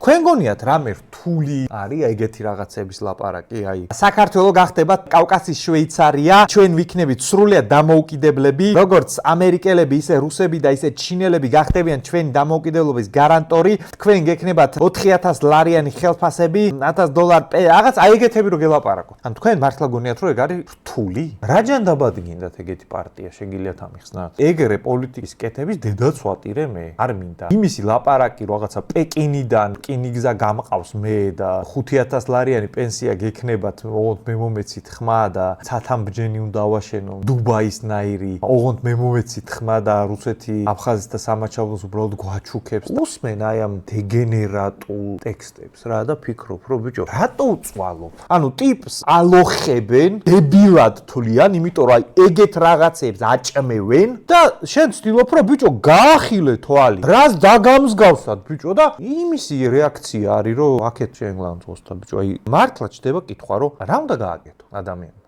თქვენ გონიათ რამე რთული არის ეგეთი რაღაცების ლაპარაკი, აი. საქართველოს გახდება კავკასიის შვეიცარია, ჩვენ ვიქნებით სრულიად დამოუკიდებლები, როგორც ამერიკელები, ისე რუსები და ისე ჩინელები გახდებიან ჩვენი დამოუკიდებლობის გარანტორი, თქვენ გექნებათ 4000 ლარიანი ხელფასები, $1000 რაღაც აი ეგეთები რო გელაპარაკოთ. ან თქვენ მართლა გონიათ რომ ეგ არის რთული? რა ჯანდაბადი გინდათ ეგეთი პარტია შეგიძლიათ ამიხსნათ? ეგრე პოლიტიკის კეთების დედაც ვატირე მე. არ მინდა. იმისი ლაპარაკი რაღაცა პეკინიდან რკინიგზა გამყავს მე და 5000 ლარიანი პენსია გექნებათ, ოღონდ მე მომეცით ხმა და ცათამბჯენი უნდა ავაშენო, დუბაისნაირი, ოღონდ მე მომეცით ხმა და რუსეთი აფხაზის და სამაჩაბლოს უბრალოდ გვაჩუქებს. უსმენ აი ამ დეგენერატულ ტექსტებს რა და ფიქრობ, რომ ბიჭო, რატო უწვალობ? ანუ ტიპს ალოხებენ, დებილად თვლიან, იმიტომ რომ აი ეგეთ რაღაცებს აჭმევენ და შენ ცდილობ, რომ ბიჭო, გაახილე თვალი. რას დაგამსგავსად, ბიჭო და იმისი რეაქცია არის, რომ აქეთ შენ ლანძღოსთან, ბიჭო, აი მართლა ჩდება კითხვა, რომ რა უნდა გააკეთო ადამიანს?